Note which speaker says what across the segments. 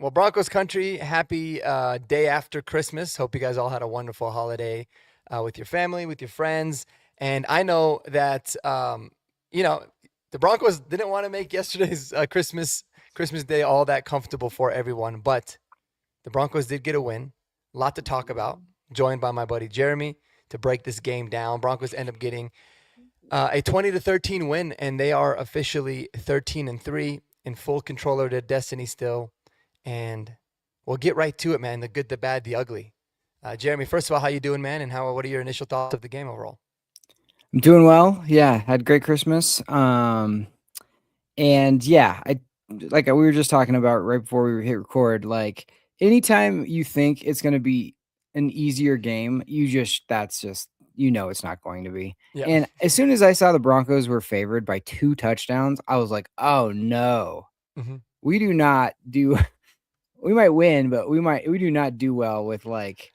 Speaker 1: Well, Broncos country, happy day after Christmas. Hope you guys all had a wonderful holiday with your family, with your friends. And I know that you know the Broncos didn't want to make yesterday's Christmas Day all that comfortable for everyone, but the Broncos did get a win. A lot to talk about. Joined by my buddy Jeremy to break this game down. Broncos end up getting a 20-13 win, and they are officially 13-3 in full control of their destiny still. And we'll get right to it, man. The good, the bad, the ugly. Jeremy, first of all, how you doing, man? And what are your initial thoughts of the game overall?
Speaker 2: I'm doing well. Yeah, had a great Christmas. And yeah, I like we were just talking about right before we hit record. Like anytime you think it's going to be an easier game, that's just it's not going to be.
Speaker 1: Yeah.
Speaker 2: And as soon as I saw the Broncos were favored by 2 touchdowns, I was like, oh no,
Speaker 1: Hmm.
Speaker 2: we do not do. We might win, but we do not do well with like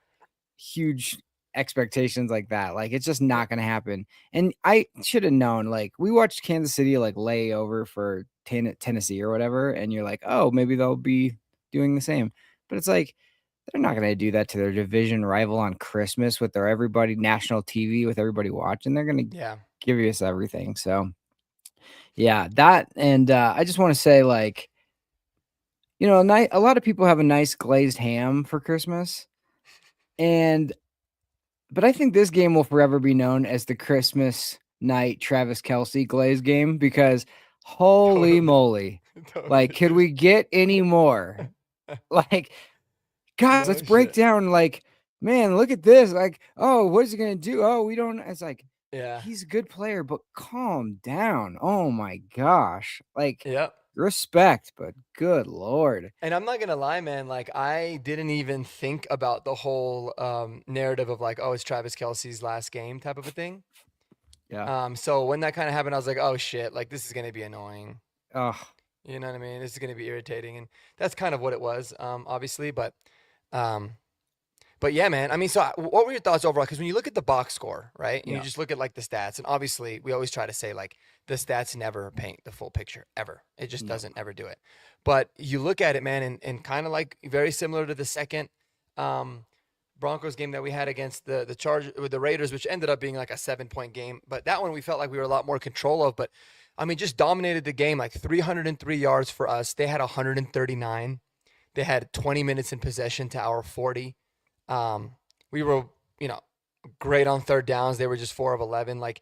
Speaker 2: huge expectations like that. Like it's just
Speaker 1: Yeah.
Speaker 2: not going to happen. And I should have known. Like we watched Kansas City like lay over for Tennessee or whatever, and you're like, oh, maybe they'll be doing the same. But it's like they're not going to do that to their division rival on Christmas with their everybody national TV with everybody watching. They're going to
Speaker 1: Yeah.
Speaker 2: give us everything. So yeah, that and I just want to say like a lot of people have a nice glazed ham for Christmas. And But I think this game will forever be known as the Christmas night Travis Kelsey Glaze game because holy
Speaker 1: Totally.
Speaker 2: moly. Like,
Speaker 1: Totally,
Speaker 2: could
Speaker 1: dude.
Speaker 2: we get any more? Like, guys, let's
Speaker 1: No
Speaker 2: break
Speaker 1: shit.
Speaker 2: down. Like, man, look at this. Like, oh, what is he going to do? Oh, we don't. It's like,
Speaker 1: Yeah.
Speaker 2: he's a good player, but calm down. Oh my gosh. Like,
Speaker 1: Yep.
Speaker 2: respect, but good Lord.
Speaker 1: And I'm not gonna lie, man. Like I didn't even think about the whole narrative of like, oh, it's Travis Kelsey's last game type of a thing.
Speaker 2: Yeah.
Speaker 1: So when that kind of happened, I was like, oh shit, like this is gonna be annoying.
Speaker 2: Oh,
Speaker 1: You know what I mean? This is gonna be irritating, and that's kind of what it was, obviously. Um, but yeah, man. I mean, so what were your thoughts overall? Because when you look at the box score, right, and you
Speaker 2: yeah.
Speaker 1: just look at like the stats, and obviously we always try to say like the stats never paint the full picture ever. It just
Speaker 2: No.
Speaker 1: doesn't ever do it. But you look at it, man, and kind of like very similar to the second um, Broncos game that we had against the Charge with the Raiders, which ended up being like a 7 point game. But that one we felt like we were a lot more control of. But I mean, just dominated the game, like 303 yards for us. They had 139. They had 20 minutes in possession to our 40. We were, you know, great on third downs. They were just 4 of 11. Like,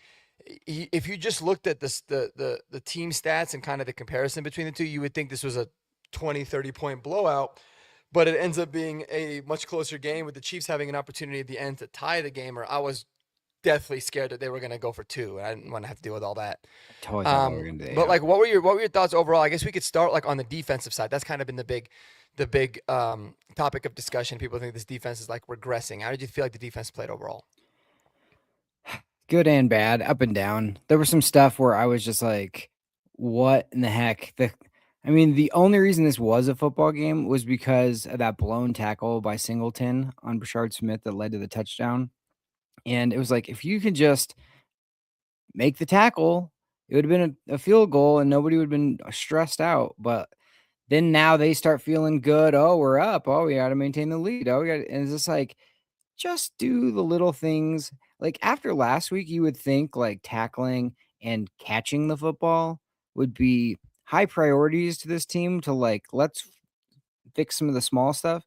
Speaker 1: if you just looked at this, the team stats and kind of the comparison between the two, you would think this was a 20, 30 point blowout. But it ends up being a much closer game with the Chiefs having an opportunity at the end to tie the game. Or I was deathly scared that they were going to go for two. And I didn't want to have to deal with all that.
Speaker 2: I totally thought that we were going to do.
Speaker 1: But
Speaker 2: Yeah.
Speaker 1: like, what were your thoughts overall? I guess we could start like on the defensive side. That's kind of been the big topic of discussion. People think this defense is like regressing. How did you feel like the defense played overall?
Speaker 2: Good and bad, up and down. There was some stuff where I was just like, "What in the heck?" I mean, the only reason this was a football game was because of that blown tackle by Singleton on Brashard Smith that led to the touchdown. And it was like, if you could just make the tackle, it would have been a field goal and nobody would have been stressed out. But then now they start feeling good. Oh, we're up. Oh, we got to maintain the lead. Oh, we got, and it's just like, just do the little things. Like after last week, you would think like tackling and catching the football would be high priorities to this team to like, let's fix some of the small stuff.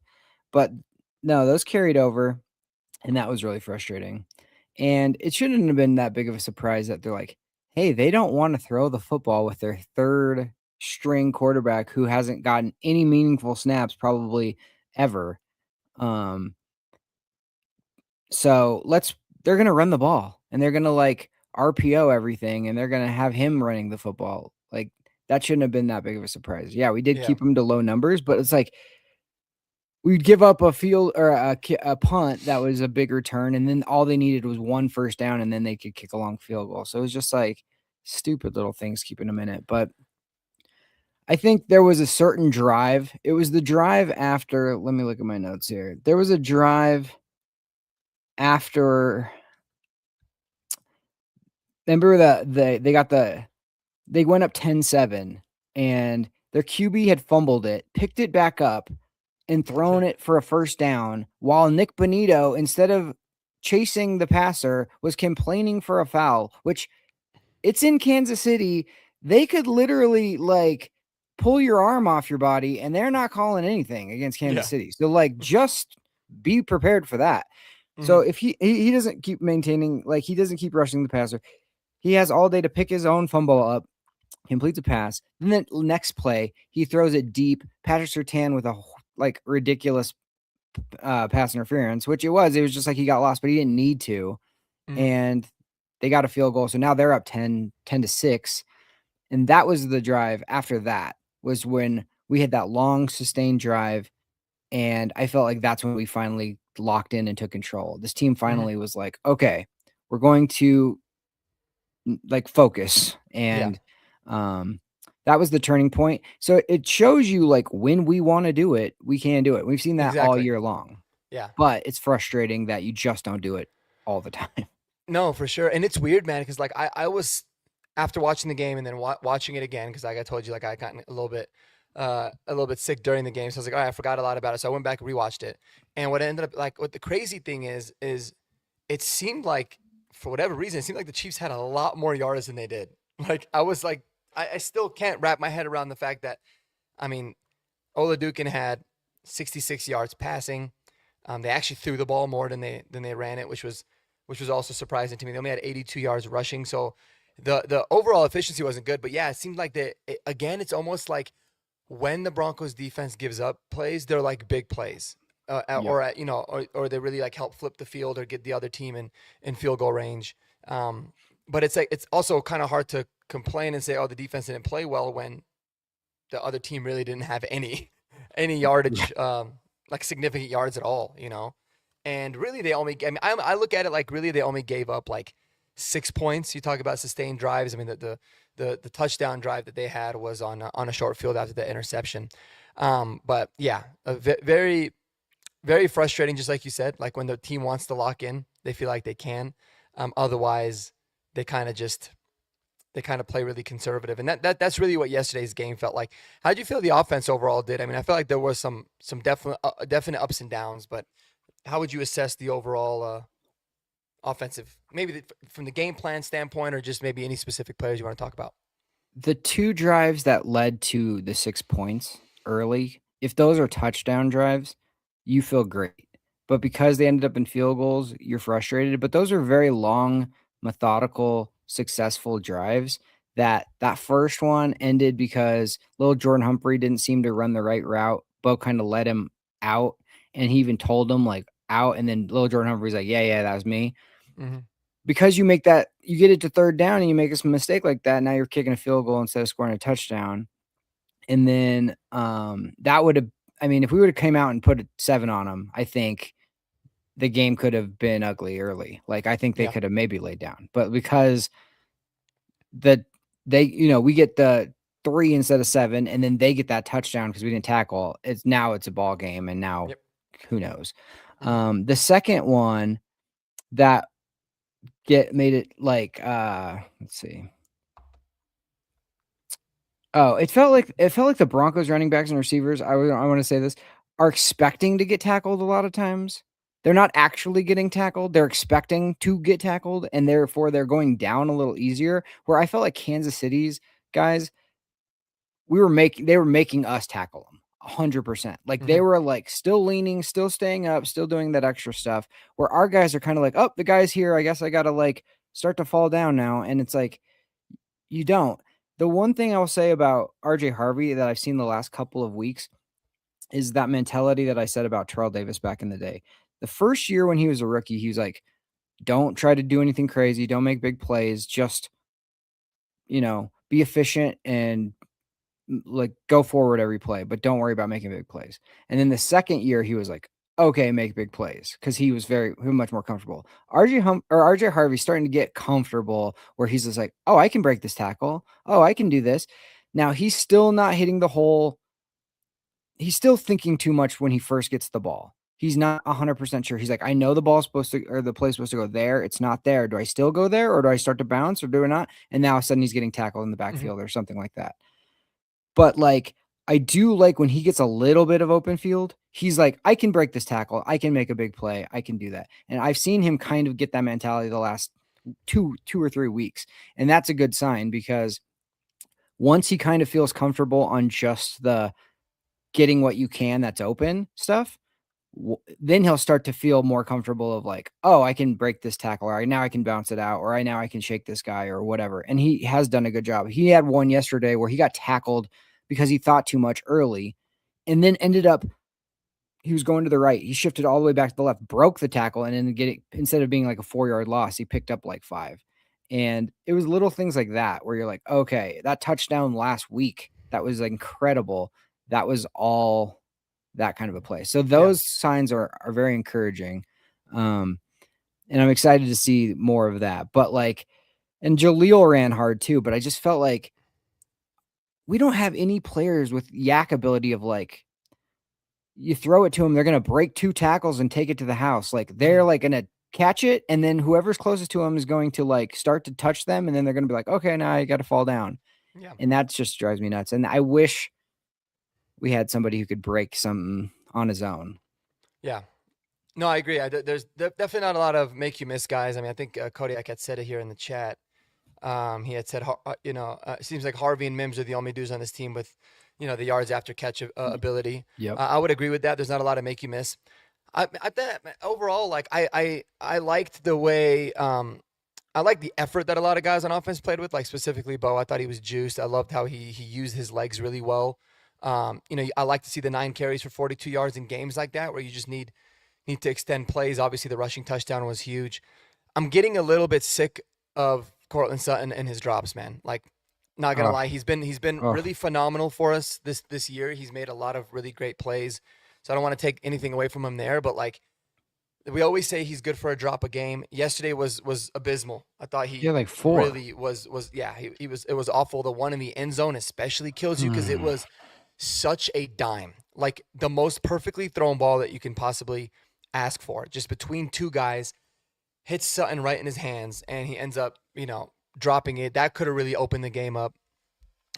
Speaker 2: But no, those carried over. And that was really frustrating. And it shouldn't have been that big of a surprise that they're like, hey, they don't want to throw the football with their third string quarterback who hasn't gotten any meaningful snaps probably ever. Um, so they're gonna run the ball and they're gonna like RPO everything and they're gonna have him running the football. Like that shouldn't have been that big of a surprise. Yeah, we did
Speaker 1: Yeah,
Speaker 2: keep him to low numbers, but it's like we'd give up a field or a punt that was a big return, and then all they needed was one first down, and then they could kick a long field goal. So it was just like stupid little things keeping them in it. But I think there was a certain drive. It was the drive after. Let me look at my notes here. There was a drive after. Remember that they went up 10-7, and their QB had fumbled it, picked it back up, and thrown it for a first down while Nick Bonito, instead of chasing the passer, was complaining for a foul, which it's in Kansas City. They could literally like pull your arm off your body and they're not calling anything against Kansas
Speaker 1: Yeah.
Speaker 2: City. So like just be prepared for that. So
Speaker 1: Mhm.
Speaker 2: if he doesn't keep maintaining, like he doesn't keep rushing the passer, he has all day to pick his own fumble up, completes a pass. Then the next play, he throws it deep. Patrick Surtain with a like ridiculous pass interference, which it was. It was just like he got lost, but he didn't need to.
Speaker 1: Mhm.
Speaker 2: And they got a field goal. So now they're up 10-6. And that was the drive after that was when we had that long sustained drive. And I felt like that's when we finally locked in and took control. This team
Speaker 1: Mhm.
Speaker 2: finally was like, okay, we're going to like focus.
Speaker 1: Yeah.
Speaker 2: And that was the turning point. So it shows you like when we want to do it, we can do it. We've seen that all
Speaker 1: Exactly.
Speaker 2: year long.
Speaker 1: Yeah.
Speaker 2: But it's frustrating that you just don't do it all the time.
Speaker 1: No, for sure. And it's weird, man, because like I was after watching the game and then watching it again because like I told you, like I got a little bit sick during the game, so I was like, all right, I forgot a lot about it, so I went back and rewatched it. And what ended up like what the crazy thing is it seemed like for whatever reason it seemed like the Chiefs had a lot more yards than they did. Like I was like I still can't wrap my head around the fact that I mean Oladukin had 66 yards passing. They actually threw the ball more than they ran it, which was also surprising to me. They only had 82 yards rushing, so the overall efficiency wasn't good. But yeah, it seemed like again. It's almost like when the Broncos defense gives up plays, they're like big plays,
Speaker 2: Yep.
Speaker 1: or or they really like help flip the field or get the other team in field goal range. But it's like it's also kind of hard to complain and say, oh, the defense didn't play well when the other team really didn't have any any
Speaker 2: Yeah.
Speaker 1: yardage, like significant yards at all, And really, they only. I mean, I look at it like really they only gave up like 6 points. You talk about sustained drives. I mean, the touchdown drive that they had was on a short field after the interception. But yeah, very very frustrating. Just like you said, like when the team wants to lock in, they feel like they can. Otherwise, they kind of just they kind of play really conservative, and that's really what yesterday's game felt like. How did you feel the offense overall did? I mean, I felt like there was some definite ups and downs, but how would you assess the overall offensive, maybe from the game plan standpoint, or just maybe any specific players you want to talk about?
Speaker 2: The 2 drives that led to the 6 points early, if those are touchdown drives, you feel great. But because they ended up in field goals, you're frustrated. But those are very long, methodical, successful drives. That first one ended because little Jordan Humphrey didn't seem to run the right route. Bo kind of let him out, and he even told him like out, and then little Jordan Humphrey's like, yeah, yeah, that was me.
Speaker 1: Hmm.
Speaker 2: Because you get it to third down and you make a mistake like that, now you're kicking a field goal instead of scoring a touchdown. And then that would have, I mean, if we would have came out and put a 7 on them, I think the game could have been ugly early. Like I think they
Speaker 1: Yeah.
Speaker 2: could have maybe laid down. But because the they, we get the 3 instead of 7, and then they get that touchdown because we didn't tackle. It's a ball game, and now
Speaker 1: Yep.
Speaker 2: who knows?
Speaker 1: Hmm.
Speaker 2: The second one that get made it like let's see. Oh, it felt like the Broncos running backs and receivers, I wanna say this, are expecting to get tackled a lot of times. They're not actually getting tackled, they're expecting to get tackled, and therefore they're going down a little easier, where I felt like Kansas City's guys, they were making us tackle them 100%. Like, they
Speaker 1: Hmm.
Speaker 2: were, like, still leaning, still staying up, still doing that extra stuff, where our guys are kinda like, "Oh, the guy's here, I guess I gotta, like, start to fall down now," and it's like, you don't. The one thing I will say about RJ Harvey that I've seen the last couple of weeks is that mentality that I said about Terrell Davis back in the day. The first year when he was a rookie, he was like, don't try to do anything crazy. Don't make big plays. Just, be efficient and like go forward every play, but don't worry about making big plays. And then the second year, he was like, okay, make big plays because he was much more comfortable. RJ Harvey's starting to get comfortable where he's just like, oh, I can break this tackle. Oh, I can do this. Now he's still not hitting the hole. He's still thinking too much when he first gets the ball. He's not 100% sure. He's like, I know the ball's supposed to, or the play's supposed to go there. It's not there. Do I still go there or do I start to bounce or do I not? And now all of a sudden he's getting tackled in the
Speaker 1: Hmm.
Speaker 2: backfield or something like that. But, like, I do like when he gets a little bit of open field, he's like, I can break this tackle. I can make a big play. I can do that. And I've seen him kind of get that mentality the last two or 3 weeks. And that's a good sign because once he kind of feels comfortable on just the getting what you can that's open stuff, then he'll start to feel more comfortable of like, oh, I can break this tackle, or now I can bounce it out, or I now I can shake this guy or whatever. And he has done a good job. He had one yesterday where he got tackled because he thought too much early and then ended up he was going to the right. He shifted all the way back to the left, broke the tackle, and then instead of being like a 4-yard loss, he picked up like 5. And it was little things like that where you're like, okay, that touchdown last week, that was incredible. That was all that kind of a play. So those signs are very encouraging. And I'm excited to see more of that. But like, and Jaleel ran hard too, but I just felt like we don't have any players with yak ability of like, you throw it to them, they're going to break 2 tackles and take it to the house. Like they're like going to catch it, and then whoever's closest to them is going to like start to touch them, and then they're going to be like, okay, now I got to fall down.
Speaker 1: Yeah.
Speaker 2: And that just drives me nuts. And I wish we had somebody who could break something on his own.
Speaker 1: Yeah. No, I agree. There's definitely not a lot of make you miss guys. I mean, I think Kodiak had said it here in the chat. He had said, it seems like Harvey and Mims are the only dudes on this team with, the yards after catch ability.
Speaker 2: Yep.
Speaker 1: I would agree with that. There's not a lot of make you miss. I bet overall, like I liked the way, I like the effort that a lot of guys on offense played with, like specifically Bo. I thought he was juiced. I loved how he used his legs really well. I like to see the 9 carries for 42 yards in games like that, where you just need to extend plays. Obviously, the rushing touchdown was huge. I'm getting a little bit sick of Cortland Sutton and his drops, man. Like, not gonna lie, he's been really phenomenal for us this year. He's made a lot of really great plays. So I don't want to take anything away from him there, but like we always say he's good for a drop a game. Yesterday was abysmal. I thought he
Speaker 2: like 4.
Speaker 1: really was he was it was awful. The one in the end zone especially kills you because it was such a dime. Like the most perfectly thrown ball that you can possibly ask for. Just between 2 guys, hits Sutton right in his hands, and he ends up, dropping it. That could have really opened the game up.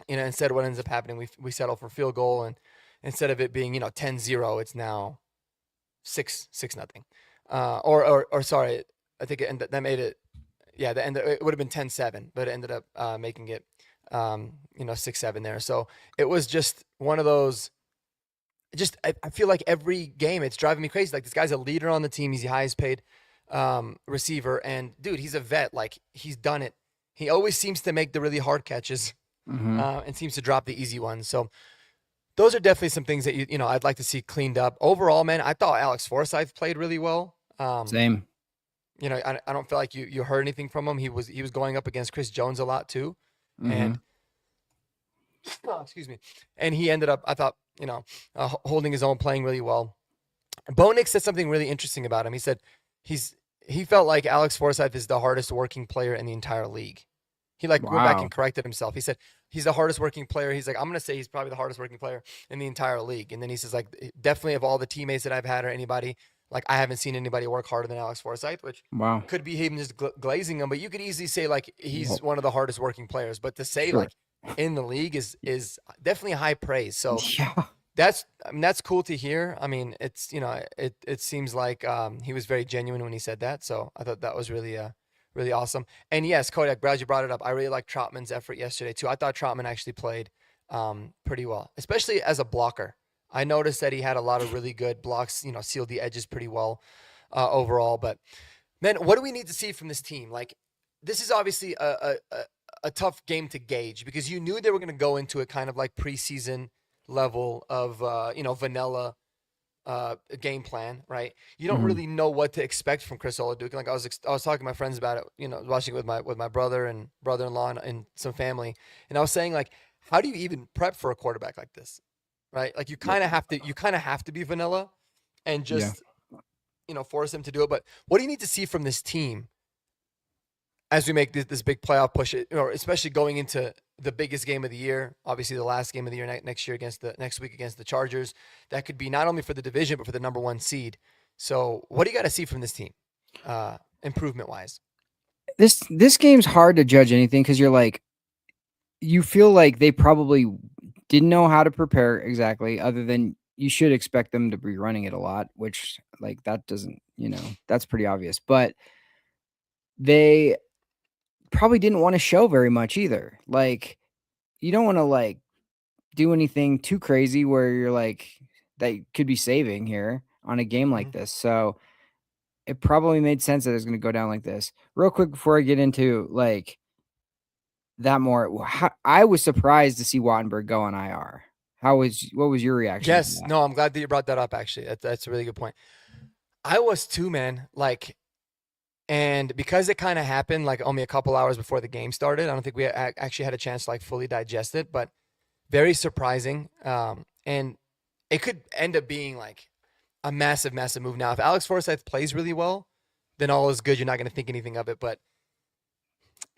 Speaker 1: Instead what ends up happening, we settle for field goal, and instead of it being, 10-0, it's now 6-0. Or sorry, I think that made it, it would have been 10-7, but it ended up making it 6-7 there. So it was just one of those, I feel like every game it's driving me crazy. Like this guy's a leader on the team. He's the highest paid receiver, and dude, he's a vet. Like he's done it. He always seems to make the really hard catches and seems to drop the easy ones. So those are definitely some things that I'd like to see cleaned up. Overall, man, I thought Alex Forsyth played really well.
Speaker 2: Same.
Speaker 1: I don't feel like you heard anything from him. He was going up against Chris Jones a lot too, and excuse me, and he ended up, I thought, holding his own, playing really well. Bo Nix said something really interesting about him. He said he felt like Alex Forsyth is the hardest working player in the entire league. He went back and corrected himself. He said he's the hardest working player. He's like, I'm going to say he's probably the hardest working player in the entire league. And then he says, like, definitely of all the teammates that I've had or anybody, like, I haven't seen anybody work harder than Alex Forsyth, which could be him just glazing him. But you could easily say, like, he's one of the hardest working players. But to say, like, in the league is definitely high praise. So that's cool to hear. I mean, it's, it seems like he was very genuine when he said that. So I thought that was really really awesome. And yes, Kodak, glad you brought it up. I really liked Trotman's effort yesterday too. I thought Trotman actually played pretty well, especially as a blocker. I noticed that he had a lot of really good blocks, sealed the edges pretty well overall. But man, what do we need to see from this team? Like, this is obviously a tough game to gauge because you knew they were going to go into it kind of like preseason level of, vanilla game plan, right? You don't really know what to expect from Chris Oladuke. Like I was talking to my friends about it, watching it with my brother and brother-in-law and some family, and I was saying, like, how do you even prep for a quarterback like this, right? Like you kind of have to be vanilla and just force him to do it. But what do you need to see from this team as we make this big playoff push, or especially going into the biggest game of the year, obviously the last game of the year next week against the Chargers? That could be not only for the division but for the number 1 seed. So what do you got to see from this team, improvement wise?
Speaker 2: This game's hard to judge anything because you're like, you feel like they probably didn't know how to prepare exactly, other than you should expect them to be running it a lot, which, like, that doesn't, that's pretty obvious. But they probably didn't want to show very much either. Like, you don't want to like do anything too crazy where you're like that could be saving here on a game like
Speaker 1: Mhm.
Speaker 2: this. So it probably made sense that it's going to go down like this. Real quick before I get into like that more, I was surprised to see Wattenberg go on IR. What was your reaction to
Speaker 1: Yes,
Speaker 2: that?
Speaker 1: no, I'm glad that you brought that up. Actually, that's a really good point. I was too, man. Like, and because it kind of happened like only a couple hours before the game started, I don't think we actually had a chance to like fully digest it. But very surprising. And it could end up being like a massive, massive move. Now, if Alex Forsyth plays really well, then all is good. You're not going to think anything of it. But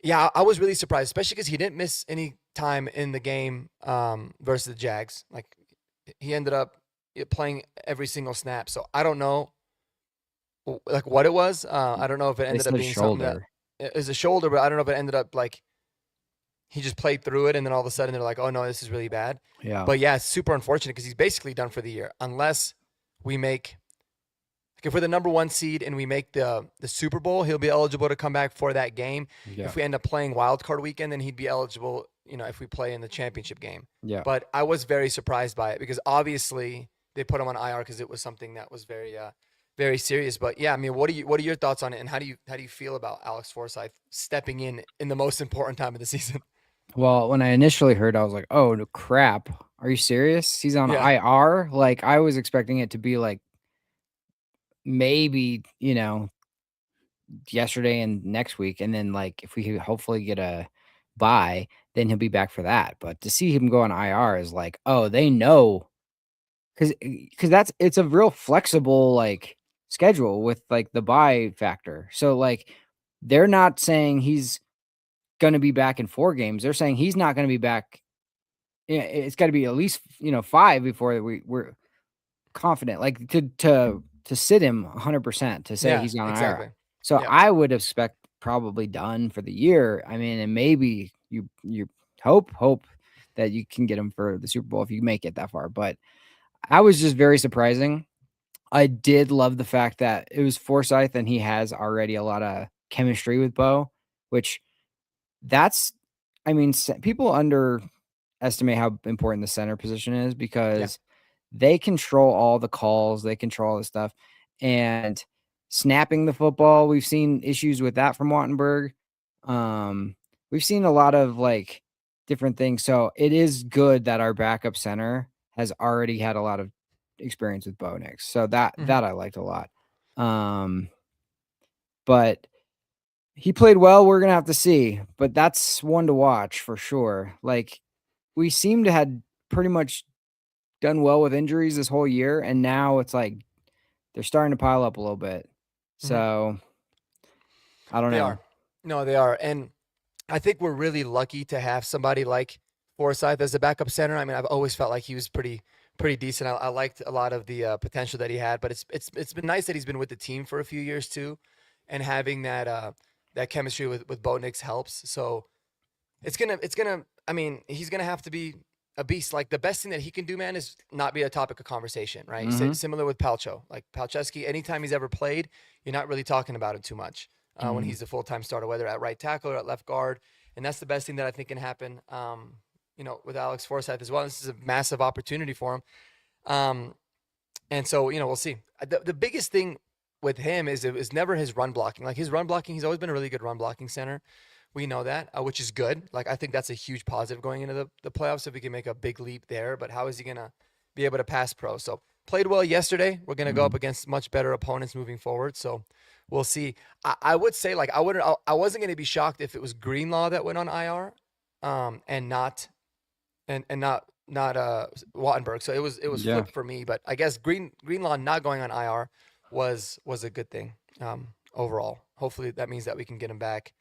Speaker 1: yeah, I was really surprised, especially because he didn't miss any time in the game versus the Jags. Like he ended up playing every single snap. So I don't know like what it was. I don't know if it
Speaker 2: They
Speaker 1: ended up
Speaker 2: said
Speaker 1: being something that
Speaker 2: shoulder.
Speaker 1: is a shoulder, but I don't know if it ended up like he just played through it, and then all of a sudden they're like, "Oh no, this is really bad."
Speaker 2: Yeah.
Speaker 1: But yeah, it's super unfortunate because he's basically done for the year unless we make like if we're the number one seed and we make the Super Bowl, he'll be eligible to come back for that game.
Speaker 2: Yeah.
Speaker 1: If we end up playing wild card weekend, then he'd be eligible. If we play in the championship game.
Speaker 2: Yeah.
Speaker 1: But I was very surprised by it because obviously they put him on IR because it was something that was very very serious. But yeah, I mean, what are your thoughts on it, and how do you feel about Alex Forsyth stepping in the most important time of the season?
Speaker 2: Well, when I initially heard, I was like, "Oh, no crap. Are you serious? He's on
Speaker 1: Yeah.
Speaker 2: IR?" Like, I was expecting it to be like maybe, yesterday and next week, and then, like, if we could hopefully get a bye, then he'll be back for that. But to see him go on IR is like, oh, they know, because it's a real flexible, like, schedule with, like, the bye factor. So, like, they're not saying he's gonna be back in 4 games. They're saying he's not gonna be back. Yeah, it's gotta be at least, 5 before we're confident, like, to sit him 100% to say
Speaker 1: Yeah.
Speaker 2: he's on IR.
Speaker 1: Exactly.
Speaker 2: So,
Speaker 1: Yep.
Speaker 2: I would expect probably done for the year. I mean, and maybe you hope that you can get him for the Super Bowl if you make it that far, but I was just very surprising. I did love the fact that it was Forsyth and he has already a lot of chemistry with Bo, which that's I mean, people underestimate how important the center position is
Speaker 1: Yeah.
Speaker 2: because they control all the calls, they control all the stuff, and snapping the football, we've seen issues with that from Wattenberg. Um, we've seen a lot of, like, different things, so it is good that our backup center has already had a lot of experience with Bo Nix, so
Speaker 1: Hmm.
Speaker 2: that I liked a lot. Um, but he played well, we're gonna have to see, but that's one to watch for sure. Like, we seem to had pretty much done well with injuries this whole year, and now it's like they're starting to pile up a little bit.
Speaker 1: Hmm.
Speaker 2: So, I don't
Speaker 1: They
Speaker 2: know.
Speaker 1: are. No, they are. And I think we're really lucky to have somebody like Forsyth as a backup center. I mean, I've always felt like he was pretty decent. I liked a lot of the potential that he had, but it's been nice that he's been with the team for a few years too, and having that chemistry with Bo Nix helps. So it's gonna. I mean, he's gonna have to be a beast. Like the best thing that he can do, man, is not be a topic of conversation, right?
Speaker 2: Mhm.
Speaker 1: Similar with Palcho, like Palcheski. Anytime he's ever played, you're not really talking about him too much when
Speaker 2: Mhm.
Speaker 1: he's a full time starter, whether at right tackle or at left guard. And that's the best thing that I think can happen. With Alex Forsyth as well. This is a massive opportunity for him. Um, and so we'll see. The biggest thing with him is it was never his run blocking. Like his run blocking, he's always been a really good run blocking center. We know that, which is good. Like I think that's a huge positive going into the playoffs if we can make a big leap there. But how is he gonna be able to pass pro? So played well yesterday. We're gonna go up
Speaker 2: Mhm.
Speaker 1: against much better opponents moving forward. So we'll see. I would say like I wasn't gonna be shocked if it was Greenlaw that went on IR, and not Wattenberg. So it was
Speaker 2: Yeah.
Speaker 1: flipped for me. But I guess Greenlaw not going on IR was a good thing overall. Hopefully that means that we can get him back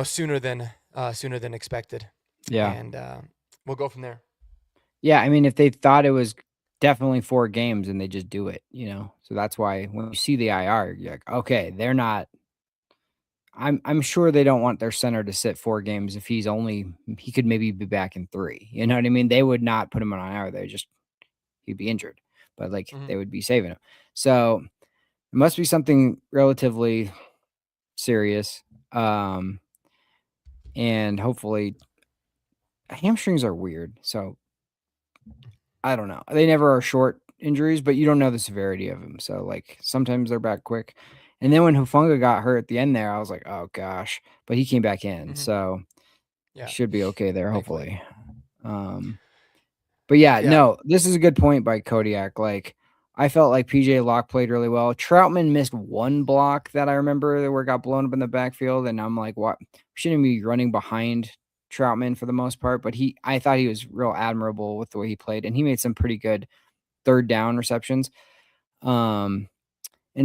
Speaker 1: sooner than expected,
Speaker 2: Yeah.
Speaker 1: and we'll go from there.
Speaker 2: Yeah, I mean, if they thought it was definitely 4 games and they just do it. So that's why when you see the IR, you're like, "Okay, they're not I'm sure they don't want their center to sit 4 games if he could maybe be back in 3. You know what I mean? They would not put him on IR. They just he'd be injured, but like
Speaker 1: Hmm.
Speaker 2: they would be saving him. So it must be something relatively serious. And hopefully hamstrings are weird. So I don't know. They never are short injuries, but you don't know the severity of them. So like sometimes they're back quick. And then when Hufunga got hurt at the end there, I was like, oh gosh. But he came back in.
Speaker 1: Hmm.
Speaker 2: So he
Speaker 1: Yeah,
Speaker 2: should be okay there,
Speaker 1: thankfully.
Speaker 2: hopefully. Um but yeah,
Speaker 1: Yeah.
Speaker 2: no, this is a good point by Kodiak. Like I felt like PJ Locke played really well. Troutman missed one block that I remember where it got blown up in the backfield, and I'm like, what? Shouldn't be running behind Troutman for the most part, but I thought he was real admirable with the way he played, and he made some pretty good third down receptions. And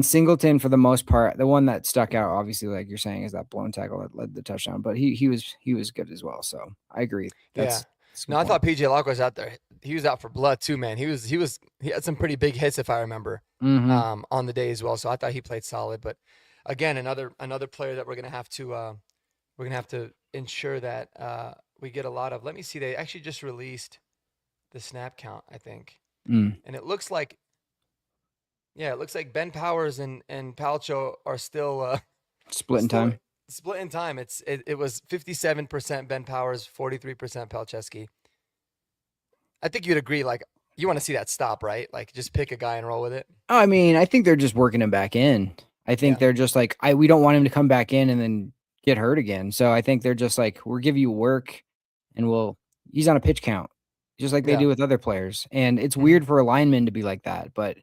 Speaker 2: Singleton, for the most part, the one that stuck out, obviously, like you're saying, is that blown tackle that led the touchdown. But he was good as well. So I agree.
Speaker 1: Yeah.
Speaker 2: That's a
Speaker 1: No,
Speaker 2: good
Speaker 1: I
Speaker 2: point.
Speaker 1: thought PJ Locke was out there. He was out for blood too, man. He had some pretty big hits if I remember,
Speaker 2: Mm-hmm.
Speaker 1: on the day as well. So I thought he played solid. But again, another player that we're gonna have to ensure that we get a lot of. Let me see. They actually just released the snap count, I think,
Speaker 2: Mm.
Speaker 1: and it looks like Ben Powers and Palcho are still
Speaker 2: Splitting
Speaker 1: still
Speaker 2: time.
Speaker 1: split in time. It was 57% Ben Powers, 43% Palczewski. I think you'd agree. Like you want to see that stop, right? Like just pick a guy and roll with it.
Speaker 2: Oh, I mean, I think they're just working him back in. I think
Speaker 1: Yeah.
Speaker 2: they're just like, we don't want him to come back in and then get hurt again. So I think they're just like, we'll give you work and he's on a pitch count, just like they
Speaker 1: Yeah.
Speaker 2: do with other players. And it's
Speaker 1: Hmm.
Speaker 2: weird for a lineman to be like that, but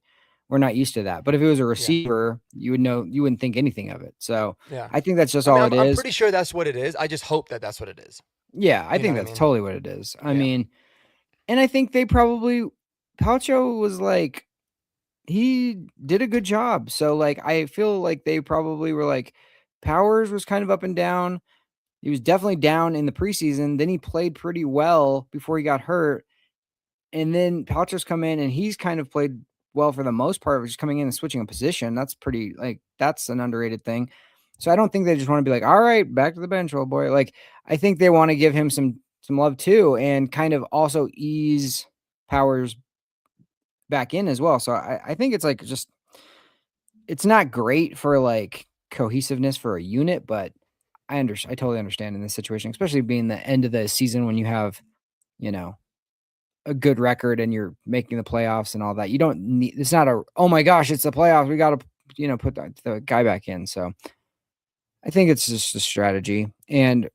Speaker 2: we're not used to that. But if it was a
Speaker 1: Yeah.
Speaker 2: receiver, you wouldn't think anything of it. So
Speaker 1: Yeah.
Speaker 2: I think that's just
Speaker 1: I mean,
Speaker 2: all
Speaker 1: I'm
Speaker 2: it
Speaker 1: I'm
Speaker 2: is.
Speaker 1: pretty sure that's what it is. I just hope that that's what it is.
Speaker 2: Yeah, I
Speaker 1: You know
Speaker 2: think
Speaker 1: what I
Speaker 2: that's
Speaker 1: mean?
Speaker 2: totally what it is. I
Speaker 1: Yeah.
Speaker 2: mean, and I think they probably, Palcho was like, he did a good job. So, like, I feel like they probably were like, Powers was kind of up and down. He was definitely down in the preseason. Then he played pretty well before he got hurt. And then Paltro's come in and he's kind of played well for the most part, just coming in and switching a position. That's pretty, like, that's an underrated thing. So I don't think they just want to be like, all right, back to the bench, old boy. Like, I think they want to give him some love too, and kind of also ease Powers back in as well. So I think it's like just it's not great for like cohesiveness for a unit, but I totally understand in this situation, especially being the end of the season when you have, you know, a good record and you're making the playoffs and all that. You don't need it's not a oh my gosh, it's the playoffs. We gotta, put the guy back in. So I think it's just a strategy. And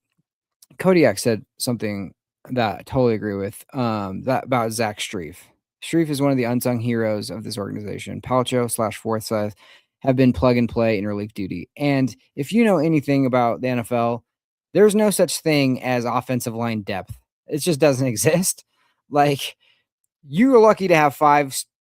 Speaker 2: Kodiak said something that I totally agree with. That about Zach Strief. Strief is one of the unsung heroes of this organization. Palcho / Forsyth have been plug and play in relief duty. And if you know anything about the NFL, there's no such thing as offensive line depth. It just doesn't exist. Like you are lucky to have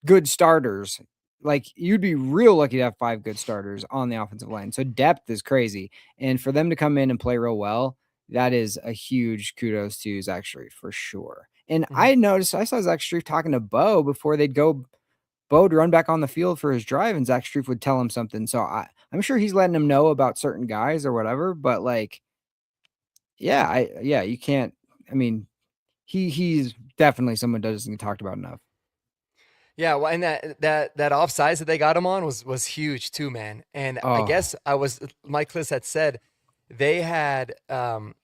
Speaker 2: good starters. Like you'd be real lucky to have 5 good starters on the offensive line. So depth is crazy. And for them to come in and play real well, that is a huge kudos to Zach Strief for sure. And
Speaker 1: Hmm.
Speaker 2: I saw Zach Strief talking to Bo before they'd go. Bo would run back on the field for his drive, and Zach Strief would tell him something. So I'm sure he's letting him know about certain guys or whatever. But like, yeah, you can't. I mean, he's definitely someone that doesn't get talked about enough.
Speaker 1: Yeah, well, and that offsides that they got him on was huge too, man. And I
Speaker 2: Oh,
Speaker 1: guess Mike Klis had said they had um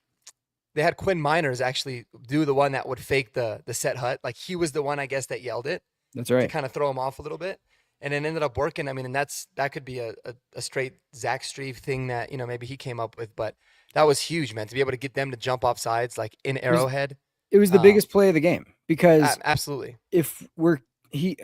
Speaker 1: they had Quinn Miners actually do the one that would fake the set hut. Like he was the one I guess that yelled it
Speaker 2: that's
Speaker 1: to
Speaker 2: right.
Speaker 1: kind of throw him off a little bit. And it ended up working. I mean, and that could be a straight Zach Strief thing that, maybe he came up with, but that was huge, man, to be able to get them to jump off sides like in
Speaker 2: It was
Speaker 1: Arrowhead.
Speaker 2: it was the
Speaker 1: Um,
Speaker 2: biggest play of the game because
Speaker 1: absolutely.
Speaker 2: if we're he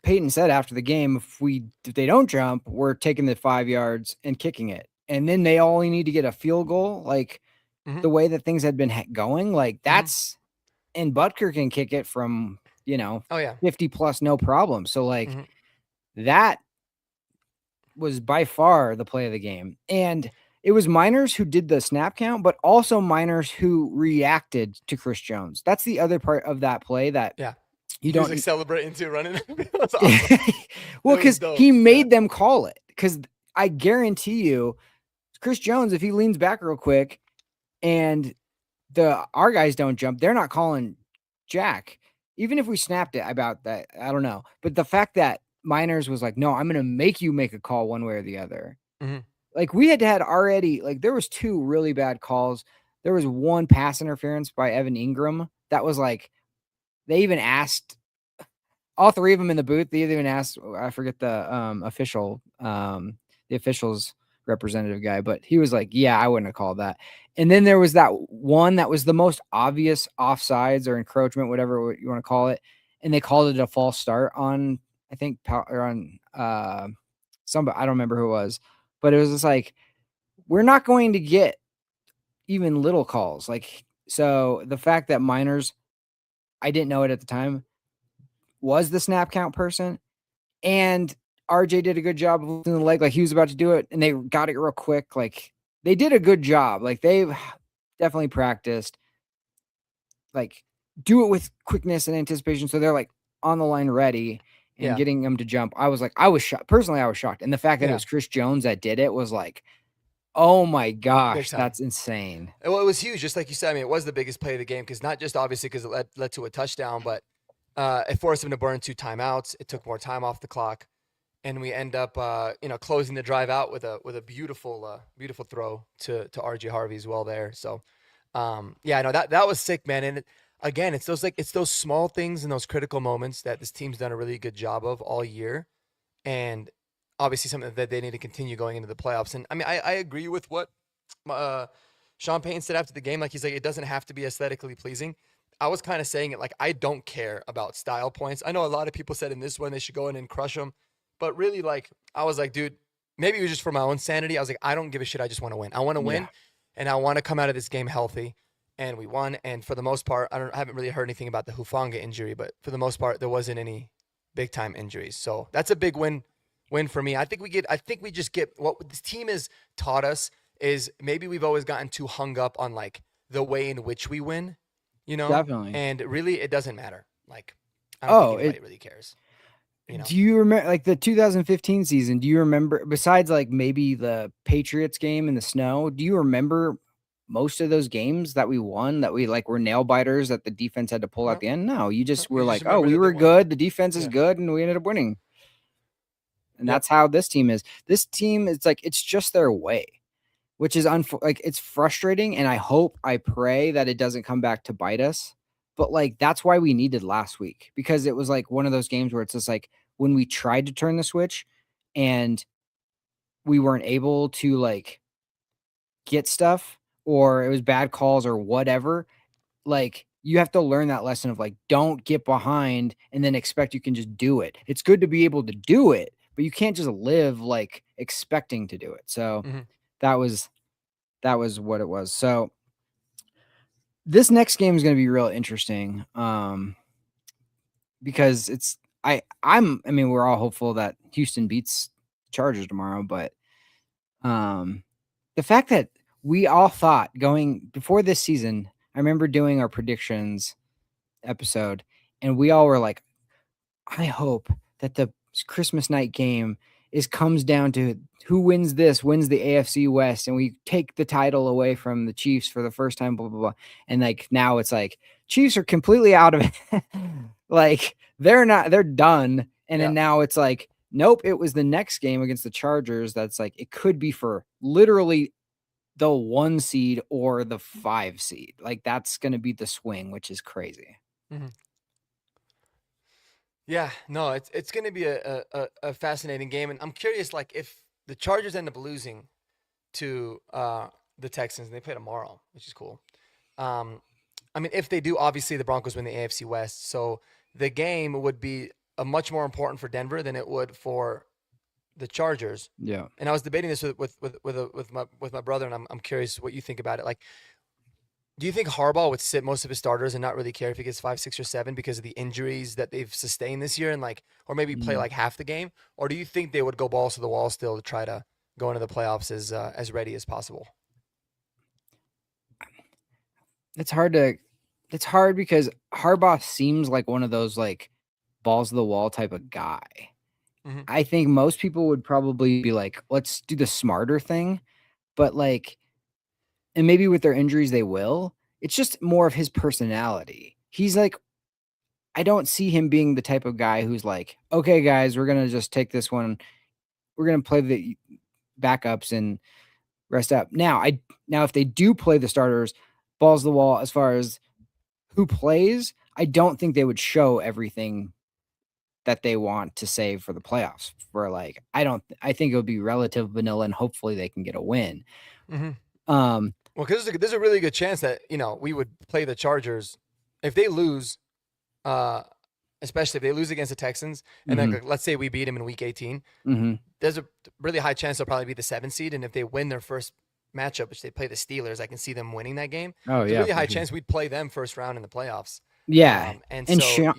Speaker 2: Peyton said after the game, if they don't jump, we're taking the 5 yards and kicking it. And then they only need to get a field goal. Like
Speaker 1: Hmm.
Speaker 2: the way that things had been going, like
Speaker 1: Hmm.
Speaker 2: that's and Butker can kick it from,
Speaker 1: Oh yeah.
Speaker 2: 50 plus no problem. So like
Speaker 1: Hmm.
Speaker 2: that was by far the play of the game. And it was Miners who did the snap count, but also Miners who reacted to Chris Jones. That's the other part of that play that
Speaker 1: Yeah.
Speaker 2: you
Speaker 1: He was like
Speaker 2: don't
Speaker 1: celebrating too, running. That was awesome.
Speaker 2: well,
Speaker 1: It was
Speaker 2: because
Speaker 1: dope.
Speaker 2: he
Speaker 1: Yeah.
Speaker 2: made them call it. Because I guarantee you, Chris Jones, if he leans back real quick and our guys don't jump, they're not calling jack. Even if we snapped it about that, I don't know. But the fact that Miners was like, no, I'm gonna make you make a call one way or the other.
Speaker 1: Mm-hmm.
Speaker 2: Like we had already, like there was 2 really bad calls. There was 1 pass interference by Evan Ingram that was like, they even asked all 3 of them in the booth. They even asked, I forget the officials representative guy, but he was like, yeah, I wouldn't have called that. And then there was that one that was the most obvious offsides or encroachment, whatever you want to call it. And they called it a false start on, I think, or on somebody, I don't remember who it was, but it was just like, we're not going to get even little calls. Like, so the fact that Miners, I didn't know it at the time, was the snap count person, and RJ did a good job of lifting the leg like he was about to do it, and they got it real quick. Like they did a good job. Like they've definitely practiced. Like do it with quickness and anticipation, so they're like on the line ready and getting them to jump. I was shocked. Personally, I was shocked, and the fact that it was Chris Jones that did it was like, oh my gosh, that's insane.
Speaker 1: Well, it was huge, just like you said. I mean, it was the biggest play of the game because not just obviously because it led to a touchdown, but it forced him to burn 2 timeouts. It took more time off the clock, and we end up closing the drive out with a beautiful beautiful throw to RJ Harvey as well there. So no, that was sick, man. And again, it's those small things and those critical moments that this team's done a really good job of all year, and obviously something that they need to continue going into the playoffs. And I mean, I agree with what Sean Payton said after the game. Like he's like, it doesn't have to be aesthetically pleasing. I was kind of saying it like I don't care about style points. I know a lot of people said in this one they should go in and crush them, but really, like I was like, dude, maybe it was just for my own sanity. I was like, I don't give a shit. I just want to win. I want to win, and I want to come out of this game healthy. And we won. And for the most part, I haven't really heard anything about the Hufanga injury, but for the most part, there wasn't any big time injuries. So that's a big win for me. I think we just get what this team has taught us is maybe we've always gotten too hung up on like the way in which we win,
Speaker 2: Definitely.
Speaker 1: and really it doesn't matter. Like I don't think anybody really cares.
Speaker 2: Do you remember like the 2015 season? Do you remember, besides like maybe the Patriots game in the snow, do you remember most of those games that we won that we like were nail biters that the defense had to pull at the end? No, you just were like, oh, we were good. The defense is good, and we ended up winning. And that's how this team is. This team, it's like, it's just their way, which is like, it's frustrating. And I pray that it doesn't come back to bite us. But like, that's why we needed last week, because it was like one of those games where it's just like when we tried to turn the switch and we weren't able to like get stuff, or it was bad calls or whatever. Like you have to learn that lesson of like, don't get behind and then expect you can just do it. It's good to be able to do it, but you can't just live like expecting to do it. So that was what it was. So this next game is going to be real interesting. Because I mean, we're all hopeful that Houston beats Chargers tomorrow, but the fact that we all thought going before this season, I remember doing our predictions episode, and we all were like, I hope that the Christmas night game comes down to who wins the AFC West, and we take the title away from the Chiefs for the first time, blah, blah, blah. And like now it's like Chiefs are completely out of it. Like they're done. And then now it's like, nope, it was the next game against the Chargers. That's like, it could be for literally the 1 seed or the 5 seed. Like that's going to be the swing, which is crazy.
Speaker 1: Yeah, no, it's going to be a fascinating game, and I'm curious, like if the Chargers end up losing to the Texans, and they play tomorrow, which is cool. I mean, if they do, obviously the Broncos win the AFC West, so the game would be a much more important for Denver than it would for the Chargers.
Speaker 2: Yeah.
Speaker 1: And I was debating this with my brother, and I'm curious what you think about it. Like, do you think Harbaugh would sit most of his starters and not really care if he gets 5, 6, or 7 because of the injuries that they've sustained this year, and like, or maybe play like half the game? Or do you think they would go balls to the wall still to try to go into the playoffs as ready as possible?
Speaker 2: It's hard because Harbaugh seems like one of those like balls to the wall type of guy. I think most people would probably be like, let's do the smarter thing. but like, and maybe with their injuries they will. It's just more of his personality. He's like, I don't see him being the type of guy who's like, okay, guys, we're gonna just take this one. We're gonna play the backups and rest up. Now if they do play the starters, balls to the wall as far as who plays, I don't think they would show everything that they want to save for the playoffs. For like, I think it would be relative vanilla, and hopefully they can get a win.
Speaker 1: Mm-hmm.
Speaker 2: Um,
Speaker 1: Well, because there's a really good chance that we would play the Chargers if they lose, uh, especially if they lose against the Texans, and then let's say we beat them in Week 18. There's a really high chance they'll probably be the 7th seed, and if they win their first matchup, which they play the Steelers, I can see them winning that game.
Speaker 2: Oh
Speaker 1: There's
Speaker 2: yeah,
Speaker 1: a really high
Speaker 2: sure.
Speaker 1: chance we'd play them first round in the playoffs.
Speaker 2: Yeah,
Speaker 1: And
Speaker 2: and
Speaker 1: so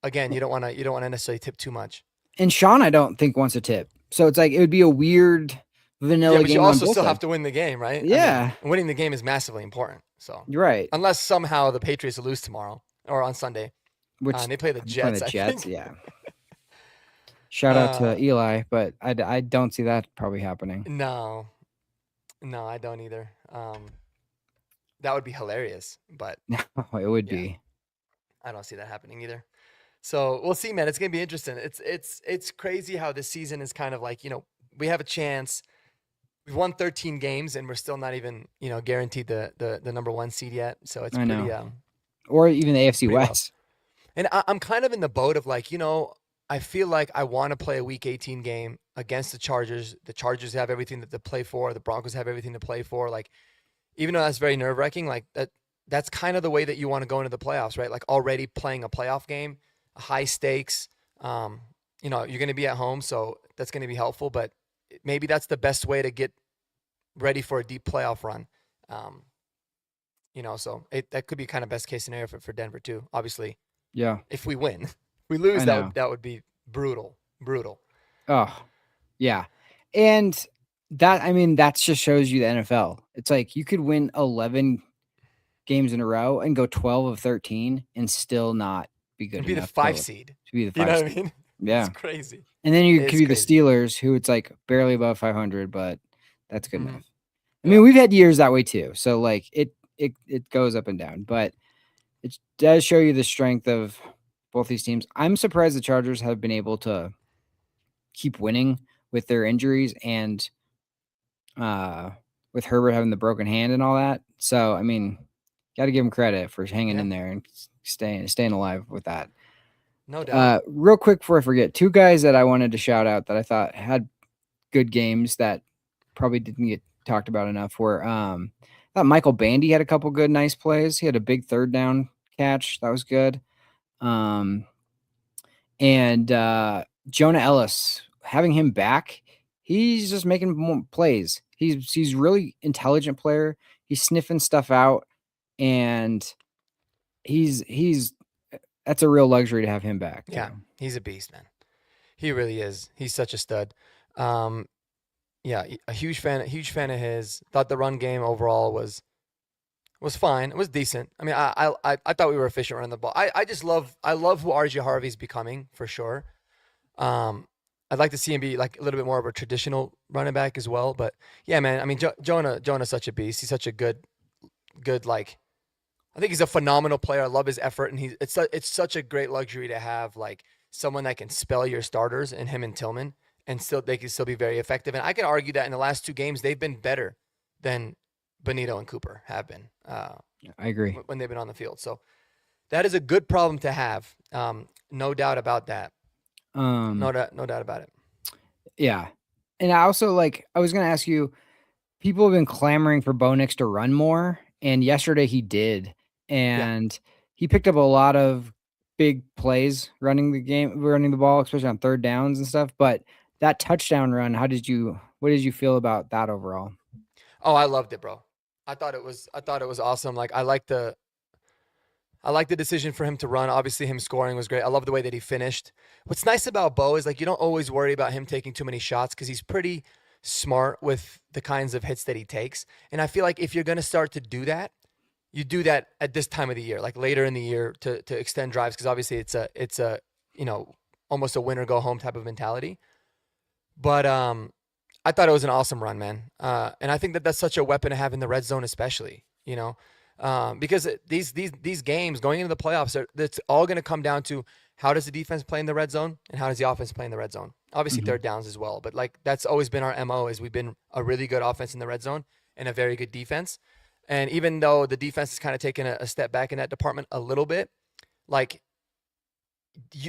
Speaker 1: again, you don't want to necessarily tip too much.
Speaker 2: And Sean, I don't think wants a tip. So it's like it would be a weird vanilla
Speaker 1: Yeah, but
Speaker 2: game
Speaker 1: you
Speaker 2: on
Speaker 1: also
Speaker 2: both
Speaker 1: still have
Speaker 2: sides.
Speaker 1: to win the game, right?
Speaker 2: Yeah.
Speaker 1: I mean, winning the game is massively important. So
Speaker 2: You're right.
Speaker 1: unless somehow the Patriots lose tomorrow or on Sunday,
Speaker 2: Which
Speaker 1: and they play the Jets, I think.
Speaker 2: Yeah. Shout out to Eli, but I don't see that probably happening.
Speaker 1: No, I don't either. That would be hilarious, but
Speaker 2: It would be.
Speaker 1: I don't see that happening either. So we'll see, man. It's gonna be interesting. It's crazy how this season is kind of like, we have a chance. We've won 13 games and we're still not even, guaranteed the number 1 seed yet. So it's pretty
Speaker 2: or even the AFC West.
Speaker 1: And I'm kind of in the boat of like, I feel like I want to play a Week 18 game against the Chargers. The Chargers have everything to play for. The Broncos have everything to play for. Like, even though that's very nerve-wracking, like that's kind of the way that you want to go into the playoffs, right? Like already playing a playoff game, high stakes. You're going to be at home, so that's going to be helpful. But maybe that's the best way to get ready for a deep playoff run. So that could be kind of best case scenario for Denver too. Obviously,
Speaker 2: yeah.
Speaker 1: If we win, if we lose, that would be brutal.
Speaker 2: Oh, yeah, and that just shows you the NFL. It's like you could win 11 games in a row and go 12 of 13 and still not be good enough.
Speaker 1: Be the 5 seed.
Speaker 2: To be the 5 seed.
Speaker 1: You know what I mean?
Speaker 2: Yeah.
Speaker 1: It's crazy.
Speaker 2: And then you could be the Steelers, who it's like barely above 500, but that's good enough. I mean, we've had years that way too. So like it goes up and down, but it does show you the strength of both these teams. I'm surprised the Chargers have been able to keep winning with their injuries and with Herbert having the broken hand and all that. So, I mean, got to give him credit for hanging in there and staying alive with that.
Speaker 1: No doubt.
Speaker 2: Real quick before I forget, 2 guys that I wanted to shout out that I thought had good games that probably didn't get talked about enough were I thought Michael Bandy had a couple good, nice plays. He had a big 3rd down catch. That was good. And Jonah Ellis, having him back, he's just making more plays. He's really intelligent player. He's sniffing stuff out, and he's that's a real luxury to have him back.
Speaker 1: Yeah, he's a beast, man. He really is. He's such a stud. Yeah, a huge fan of his. Thought the run game overall was fine. It was decent. I mean, I thought we were efficient running the ball. I love who RJ Harvey's becoming for sure. I'd like to see him be like a little bit more of a traditional running back as well. But yeah, man. I mean, Jonah's such a beast. He's such a good like. I think he's a phenomenal player. I love his effort, and it's such a great luxury to have like someone that can spell your starters, and him and Tillman, and they can still be very effective. And I can argue that in the last 2 games they've been better than Benito and Cooper have been.
Speaker 2: I agree
Speaker 1: when they've been on the field. So that is a good problem to have. No doubt about that. No doubt about it.
Speaker 2: Yeah, and I also I was going to ask you. People have been clamoring for Bo Nix to run more, and yesterday he did. And he picked up a lot of big plays running the ball, especially on 3rd downs and stuff. But that touchdown run, what did you feel about that overall?
Speaker 1: Oh, I loved it, bro. I thought it was awesome. Like I like the decision for him to run. Obviously him scoring was great. I love the way that he finished. What's nice about Bo is like you don't always worry about him taking too many shots because he's pretty smart with the kinds of hits that he takes. And I feel like if you're going to start to do that, you do that at this time of the year, like later in the year to extend drives. Cause obviously it's a, almost a win or go home type of mentality. But, I thought it was an awesome run, man. And I think that that's such a weapon to have in the red zone, especially, because these games going into the playoffs, it's all going to come down to how does the defense play in the red zone and how does the offense play in the red zone. Obviously,
Speaker 2: Mhm.
Speaker 1: third downs as well, but like that's always been our MO is we've been a really good offense in the red zone and a very good defense. And even though the defense has kind of taken a step back in that department a little bit, like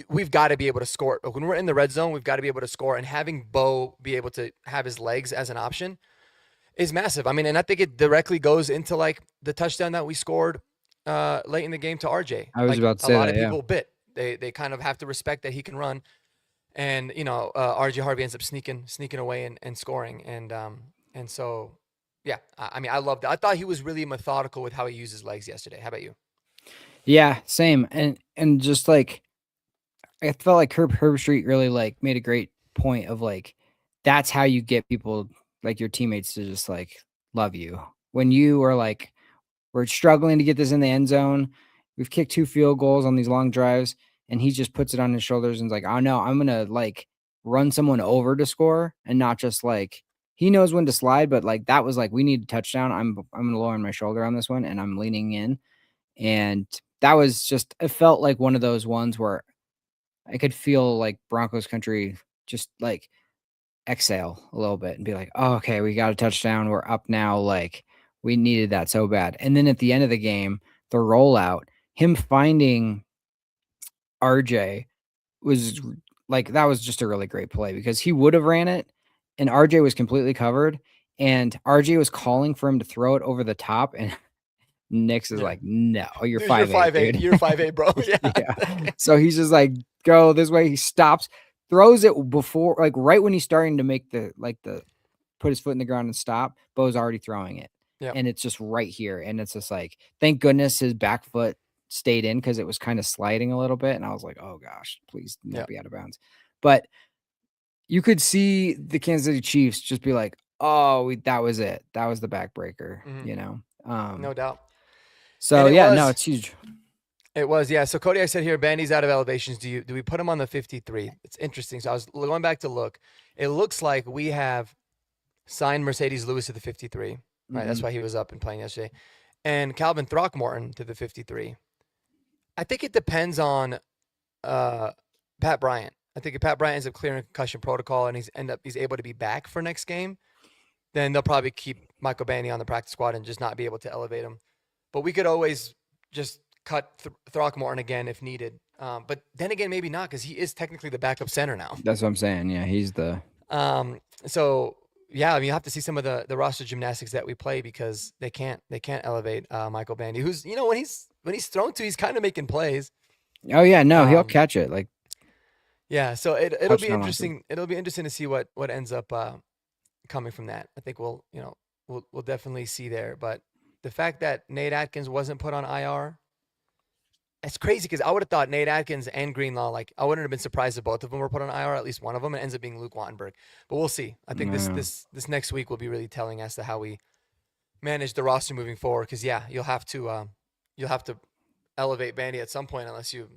Speaker 1: we've got to be able to score when we're in the red zone. We've got to be able to score, and having Bo be able to have his legs as an option is massive. I mean, and I think it directly goes into like the touchdown that we scored late in the game to RJ.
Speaker 2: I was
Speaker 1: Like
Speaker 2: about to
Speaker 1: a
Speaker 2: say
Speaker 1: lot
Speaker 2: that,
Speaker 1: of
Speaker 2: yeah.
Speaker 1: people they kind of have to respect that he can run, and RJ Harvey ends up sneaking away and scoring, and so yeah, I mean I loved it. I thought he was really methodical with how he used his legs yesterday. How about you?
Speaker 2: Yeah, same. And just like I felt like Herbstreit really like made a great point of like that's how you get people like your teammates to just like love you. When you are like we're struggling to get this in the end zone. We've kicked 2 field goals on these long drives, and he just puts it on his shoulders and's like, "Oh no, I'm gonna like run someone over to score," and not just like he knows when to slide, but like that was like we need a touchdown. I'm gonna lower my shoulder on this one, and I'm leaning in, and that was just it felt like one of those ones where I could feel like Broncos country just like exhale a little bit and be like, "Oh, okay, we got a touchdown. We're up now." Like we needed that so bad. And then at the end of the game, the rollout, him finding RJ was like that was just a really great play because he would have ran it and RJ was completely covered and RJ was calling for him to throw it over the top and Nix is
Speaker 1: Yeah,
Speaker 2: like, "No, you're
Speaker 1: dude, you're
Speaker 2: 5'8",
Speaker 1: 5'8".
Speaker 2: dude."
Speaker 1: You're 5'8", bro. Yeah.
Speaker 2: Yeah. So he's just like, "Go this way." He stops, throws it before like, right when he's starting to make the put his foot in the ground and stop, Bo's already throwing it.
Speaker 1: Yep.
Speaker 2: And it's just right here. And it's just like, thank goodness his back foot stayed in because it was kind of sliding a little bit. And I was like, "Oh gosh, please not
Speaker 1: Yep.
Speaker 2: be out of bounds." But you could see the Kansas City Chiefs just be like, "Oh, that was it. That was the backbreaker,"
Speaker 1: Hmm.
Speaker 2: you know?
Speaker 1: No doubt.
Speaker 2: So
Speaker 1: And
Speaker 2: yeah, no, it's huge.
Speaker 1: it was, yeah. So Cody, I said here, Bandy's out of elevations. Do we put him on the 53? It's interesting. So I was going back to look. It looks like we have signed Mercedes Lewis to the 53. Right. That's
Speaker 2: Mhm.
Speaker 1: why he was up and playing yesterday. And Calvin Throckmorton to the 53. I think it depends on uh, Pat Bryant. I think if Pat Bryant ends up clearing concussion protocol and he's able to be back for next game, then they'll probably keep Michael Bandy on the practice squad and just not be able to elevate him. But we could always just cut Throckmorton again if needed. But then again, maybe not because he is technically the backup center now.
Speaker 2: That's what I'm saying. Yeah, he's the
Speaker 1: So yeah, I mean you have to see some of the roster gymnastics that we play because they can't elevate Michael Bandy, who's when he's thrown to, he's kind of making plays.
Speaker 2: Oh yeah, no, he'll
Speaker 1: Um,
Speaker 2: catch it like
Speaker 1: yeah, so it'll be
Speaker 2: touchdown on
Speaker 1: interesting. It'll be interesting to see what ends up coming from that. I think we'll definitely see there. But the fact that Nate Atkins wasn't put on IR, it's crazy because I would have thought Nate Atkins and Greenlaw, like I wouldn't have been surprised if both of them were put on IR, at least one of them, and it ends up being Luke Wattenberg. But we'll see. I think this
Speaker 2: No.
Speaker 1: this next week will be really telling as to how we manage the roster moving forward. Because yeah, you'll have to elevate Bandy at some point unless you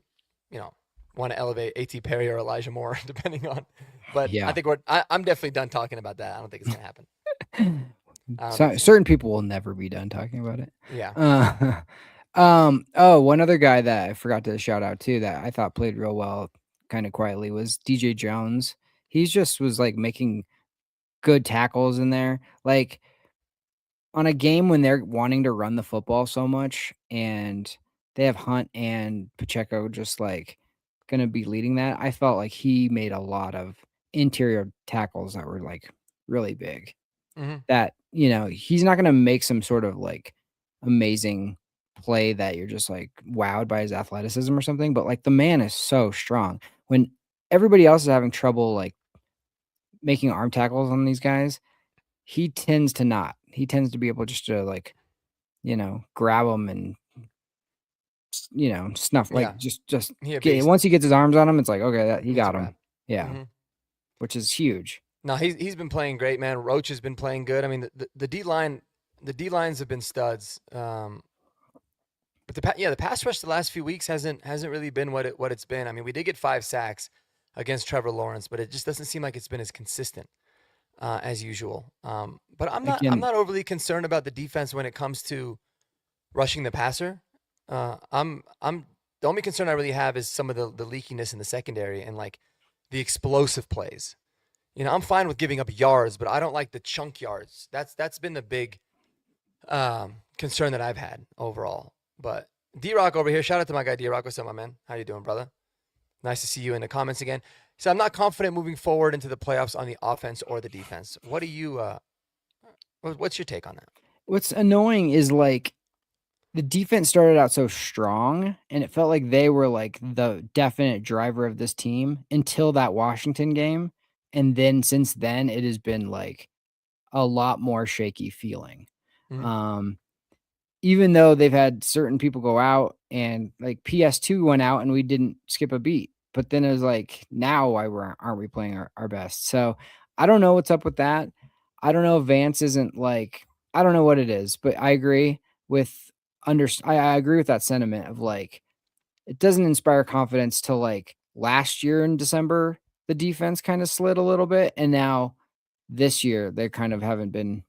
Speaker 1: want to elevate A.T. Perry or Elijah Moore, depending on. But I
Speaker 2: Yeah.
Speaker 1: think I'm definitely done talking about that. I don't think it's gonna happen. I don't think
Speaker 2: So
Speaker 1: it's gonna
Speaker 2: certain
Speaker 1: happen.
Speaker 2: people will never be done talking about it.
Speaker 1: Yeah.
Speaker 2: Uh, one other guy that I forgot to shout out too that I thought played real well kind of quietly was DJ Jones. He's just was like making good tackles in there. Like on a game when they're wanting to run the football so much and they have Hunt and Pacheco just like gonna be leading that, I felt like he made a lot of interior tackles that were like really big.
Speaker 1: Hmm.
Speaker 2: That, he's not gonna make some sort of like amazing play that you're just like wowed by his athleticism or something, but like the man is so strong. When everybody else is having trouble like making arm tackles on these guys, he tends to not. He tends to be able just to like, grab them and snuff
Speaker 1: Yeah.
Speaker 2: like just
Speaker 1: He a
Speaker 2: get
Speaker 1: beast.
Speaker 2: once he gets his arms on him, it's like, okay, he
Speaker 1: It's a
Speaker 2: got
Speaker 1: wrap.
Speaker 2: him. Yeah,
Speaker 1: Hmm.
Speaker 2: which is huge.
Speaker 1: No, he's been playing great, man. Roach has been playing good. I mean, the D line, the D lines have been studs. But the pass rush the last few weeks hasn't really been what it's been. I mean, we did get 5 sacks against Trevor Lawrence, but it just doesn't seem like it's been as consistent. as usual. But I'm
Speaker 2: Again,
Speaker 1: not overly concerned about the defense when it comes to rushing the passer. I'm the only concern I really have is some of the leakiness in the secondary and like the explosive plays. I'm fine with giving up yards, but I don't like the chunk yards. That's been the big concern that I've had overall. But D Rock over here, shout out to my guy D Rock. What's up, my man? How you doing, brother? Nice to see you in the comments again. So I'm not confident moving forward into the playoffs on the offense or the defense. What do you? What's your take on that?
Speaker 2: what's annoying is like the defense started out so strong and it felt like they were like the definite driver of this team until that Washington game. And then since then, it has been like a lot more shaky feeling.
Speaker 1: Mhm.
Speaker 2: Um, Even though they've had certain people go out and like PS2 went out and we didn't skip a beat. But then it was like, now why aren't we playing our best? So I don't know what's up with that. I don't know if Vance isn't like, I don't know what it is, but I agree with I agree with that sentiment of like it doesn't inspire confidence till like last year in December, the defense kind of slid a little bit. And now this year they kind of haven't been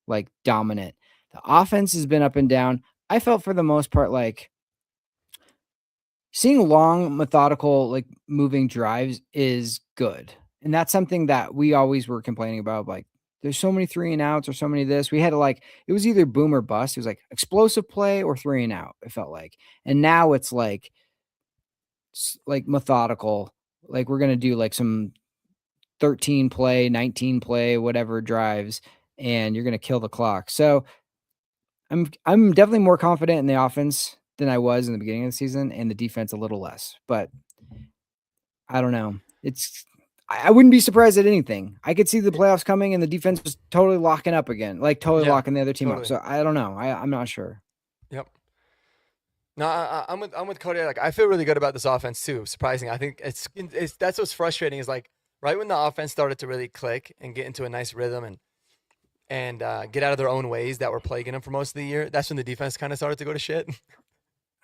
Speaker 2: like dominant. The offense has been up and down. I felt for the most part like seeing long, methodical, like moving drives is good. And that's something that we always were complaining about. Like, there's so many 3 and outs or so many of this. We had to like, it was either boom or bust. It was like explosive play or 3 and out, it felt like. And now it's like methodical. Like, we're going to do like some 13 play, 19 play, whatever drives, and you're going to kill the clock. So I'm definitely more confident in the offense than I was in the beginning of the season, and the defense a little less. But I don't know. I wouldn't be surprised at anything. I could see the playoffs coming and the defense was totally locking up again, like totally
Speaker 1: Yeah,
Speaker 2: locking the other team up.
Speaker 1: totally.
Speaker 2: So I don't know. I'm not sure.
Speaker 1: Yep. No, I'm with Cody. Like I feel really good about this offense too. Surprising. I think it's that's what's frustrating is like right when the offense started to really click and get into a nice rhythm and get out of their own ways that were plaguing them for most of the year. That's when the defense kind of started to go to shit,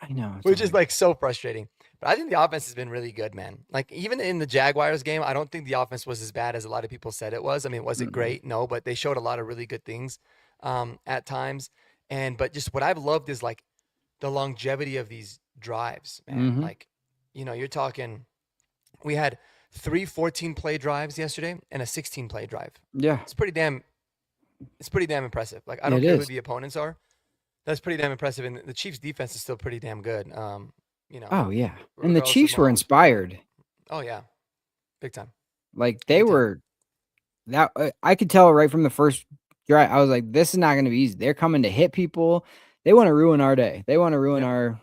Speaker 2: I know. It's
Speaker 1: which is
Speaker 2: annoying.
Speaker 1: like so frustrating. But I think the offense has been really good, man. Like even in the Jaguars game, I don't think the offense was as bad as a lot of people said it was. I mean, was it
Speaker 2: Mm-mm.
Speaker 1: great? No, but they showed a lot of really good things at times. But just what I've loved is like the longevity of these drives, man.
Speaker 2: Mhm.
Speaker 1: Like, you're talking, we had 3 play drives yesterday and a 16 play drive.
Speaker 2: Yeah,
Speaker 1: It's pretty damn, it's pretty damn impressive. Like, I don't
Speaker 2: it
Speaker 1: care who
Speaker 2: is.
Speaker 1: the opponents are. That's pretty damn impressive. And the Chiefs defense is still pretty damn good. You know,
Speaker 2: Oh yeah. And the
Speaker 1: regardless of
Speaker 2: Chiefs were
Speaker 1: Mahomes performance.
Speaker 2: inspired.
Speaker 1: Oh yeah, big time,
Speaker 2: Like they
Speaker 1: big time.
Speaker 2: were that I could tell right from the first drive. I was like, this is not going to be easy. They're coming to hit people. They want to ruin our day. They want to ruin
Speaker 1: Yep.
Speaker 2: our
Speaker 1: No,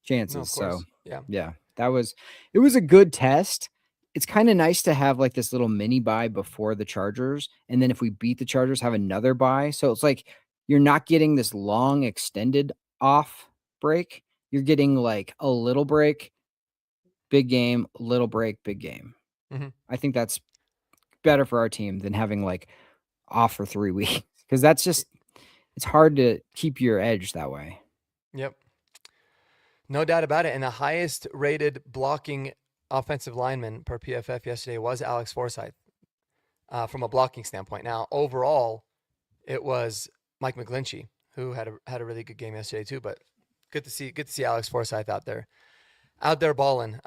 Speaker 2: chances.
Speaker 1: of
Speaker 2: So,
Speaker 1: course. Yeah.
Speaker 2: yeah, it was a good test. It's kind of nice to have like this little mini buy before the Chargers. And then if we beat the Chargers, have another buy. So it's like you're not getting this long extended off break. You're getting like a little break, big game, little break, big game.
Speaker 1: Hmm.
Speaker 2: I think that's better for our team than having like off for 3 weeks because that's just it's hard to keep your edge that way.
Speaker 1: Yep. No doubt about it. And the highest rated blocking offensive lineman per PFF yesterday was Alex Forsyth. From a blocking standpoint. Now, overall, it was Mike McGlinchey who had a really good game yesterday too. But good to see Alex Forsyth out there balling.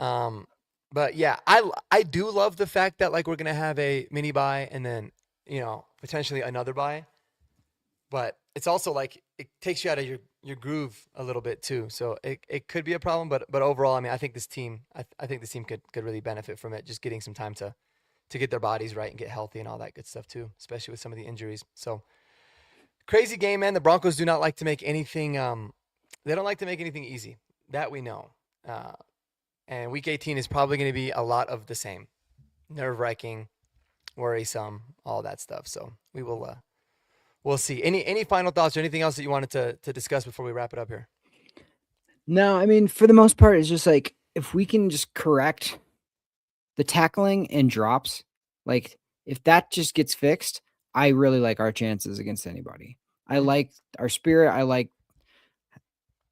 Speaker 1: But yeah, I do love the fact that like we're gonna have a mini buy and then potentially another buy. But it's also like it takes you out of your groove a little bit too. So it could be a problem. But overall, I mean, I think this team I think this team could really benefit from it, just getting some time to get their bodies right and get healthy and all that good stuff too, especially with some of the injuries. So crazy game, man. The Broncos do not like to make anything. They don't like to make anything easy. That we know. Uh, and Week 18 is probably going to be a lot of the same, nerve wracking, worrisome, all that stuff. So we'll see. Any final thoughts or anything else that you wanted to discuss before we wrap it up here?
Speaker 2: No, I mean, for the most part, it's just like if we can just correct the tackling and drops, like if that just gets fixed, I really like our chances against anybody. I
Speaker 1: Mm-hmm.
Speaker 2: like our spirit. I like